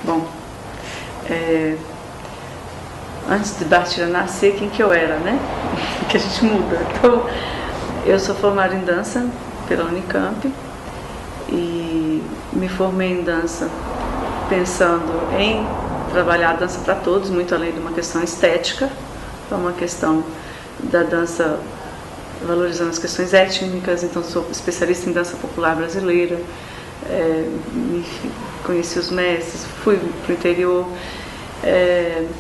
Bom, antes de Bartira nascer, quem que eu era, né? Que a gente muda. Então, eu sou formada em dança pela Unicamp e me formei em dança pensando em trabalhar a dança para todos, muito além de uma questão estética, é uma questão da dança valorizando as questões étnicas. Então sou especialista em dança popular brasileira, conheci os mestres, fui para o interior,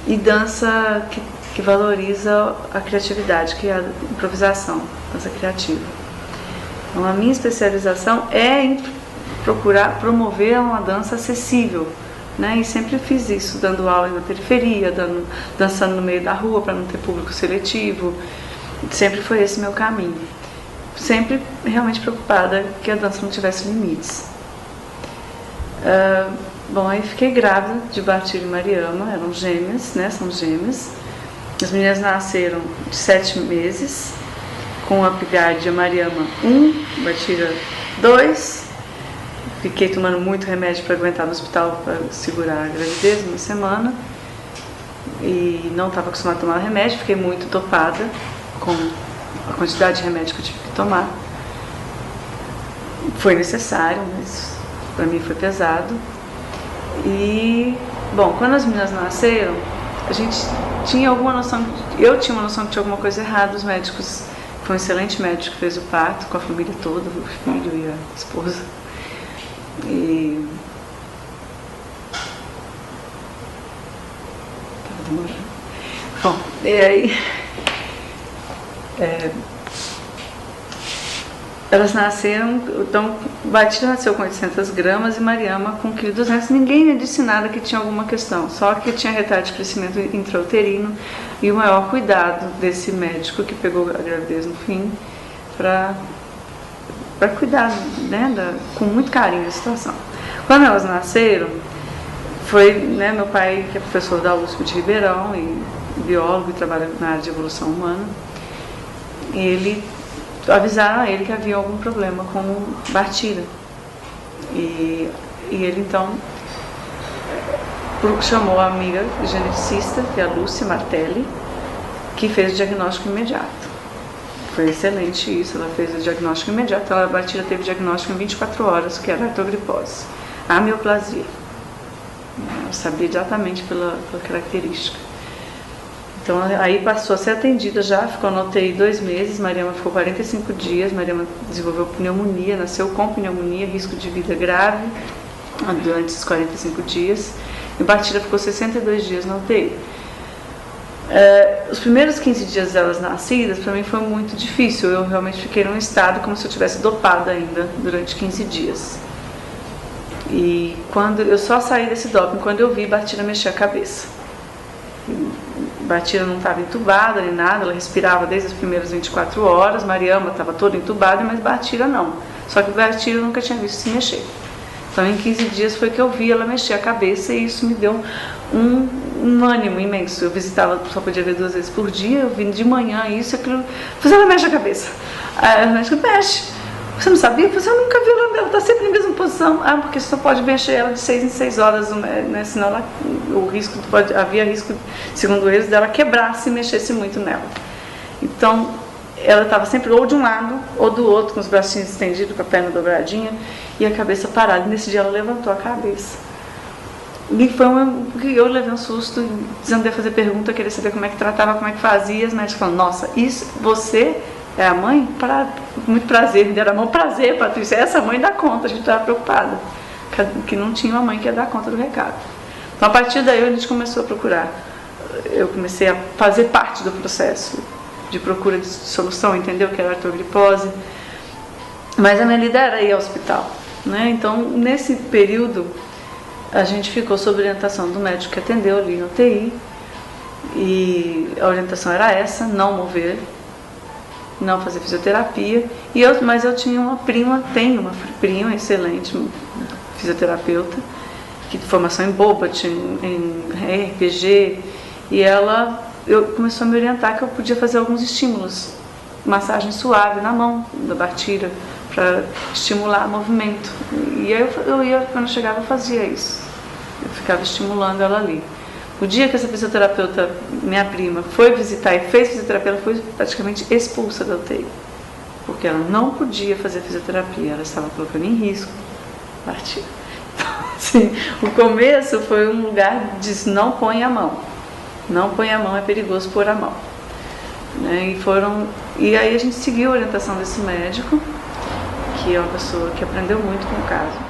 e dança que valoriza a criatividade, que é a improvisação, dança criativa. Então a minha especialização é em procurar promover uma dança acessível, né? E sempre fiz isso, dando aula na periferia, dançando no meio da rua para não ter público seletivo. Sempre foi esse meu caminho. Sempre realmente preocupada que a dança não tivesse limites. Bom, aí fiquei grávida de Bartira e Mariama, eram gêmeas, né? São gêmeas. As meninas nasceram de 7 meses, com a Pigardia Mariama 1, Bartira 2. Fiquei tomando muito remédio para aguentar no hospital, para segurar a gravidez, uma semana. E não estava acostumada a tomar remédio, fiquei muito dopada com a quantidade de remédio que eu tive que tomar. Foi necessário, mas para mim foi pesado. E, bom, quando as meninas nasceram, a gente tinha alguma noção, eu tinha uma noção que tinha alguma coisa errada. Os médicos, foi um excelente médico que fez o parto com a família toda, o filho e a esposa. E tava demorando. Bom, e aí elas nasceram, então Bartira nasceu com 800 gramas e Mariama com 1,2 kg. Ninguém me disse nada que tinha alguma questão, só que tinha retardo de crescimento intrauterino e o maior cuidado desse médico que pegou a gravidez no fim para cuidar, né, com muito carinho da situação. Quando elas nasceram, foi, né, meu pai, que é professor da USP de Ribeirão e biólogo e trabalha na área de evolução humana, avisaram a ele que havia algum problema com Bartira. E ele então chamou a amiga geneticista, que é a Lúcia Martelli, que fez o diagnóstico imediato. Foi excelente isso, ela fez o diagnóstico imediato. A Bartira teve diagnóstico em 24 horas, que era a artrogripose, a amioplasia. Eu sabia exatamente pela característica. Então aí passou a ser atendida já, ficou na UTI 2 meses, Mariama ficou 45 dias, Mariama desenvolveu pneumonia, nasceu com pneumonia, risco de vida grave durante esses 45 dias, e Bartira ficou 62 dias na UTI. Os primeiros 15 dias delas nascidas, para mim foi muito difícil, eu realmente fiquei num estado como se eu tivesse dopada ainda durante 15 dias. E quando eu só saí desse doping, quando eu vi Bartira mexer a cabeça. Bartira não estava entubada nem nada, ela respirava desde as primeiras 24 horas, Mariama estava toda entubada, mas Bartira não. Só que Bartira eu nunca tinha visto se mexer. Então em 15 dias foi que eu vi ela mexer a cabeça e isso me deu um ânimo imenso. Eu visitava, só podia ver 2 vezes por dia, eu vim de manhã, isso, aquilo, ela mexe a cabeça. Aí a médica mexe. Você não sabia? Você nunca viu ela está sempre na mesma posição. Porque você só pode mexer ela de 6 em 6 horas, né? Senão havia risco, segundo eles, dela quebrar se mexesse muito nela. Então, ela estava sempre ou de um lado ou do outro, com os bracinhos estendidos, com a perna dobradinha e a cabeça parada. E nesse dia ela levantou a cabeça. E porque eu levei um susto, desandei a fazer pergunta, queria saber como é que tratava, como é que fazia. As médicas falaram, nossa, isso, você é a mãe? Muito prazer, me deram a mão, prazer, Patrícia, essa mãe dá conta. A gente estava preocupada, que não tinha uma mãe que ia dar conta do recado. Então a partir daí a gente começou a procurar, eu comecei a fazer parte do processo de procura de solução, entendeu que era artrogripose, mas a minha lida era ir ao hospital, né? Então nesse período a gente ficou sob orientação do médico que atendeu ali no UTI, e a orientação era essa, não mover, não fazer fisioterapia, mas eu tinha tenho uma prima excelente, fisioterapeuta, que de formação em Bobat, em RPG, e ela começou a me orientar que eu podia fazer alguns estímulos, massagem suave na mão da Bartira, para estimular o movimento. E aí eu ia, quando eu chegava, eu fazia isso. Eu ficava estimulando ela ali. O dia que essa fisioterapeuta, minha prima, foi visitar e fez fisioterapia, ela foi praticamente expulsa da UTI, porque ela não podia fazer fisioterapia, ela estava colocando em risco partir. Então, assim, o começo foi um lugar de não põe a mão, não põe a mão, é perigoso pôr a mão. Né? E aí a gente seguiu a orientação desse médico, que é uma pessoa que aprendeu muito com o caso.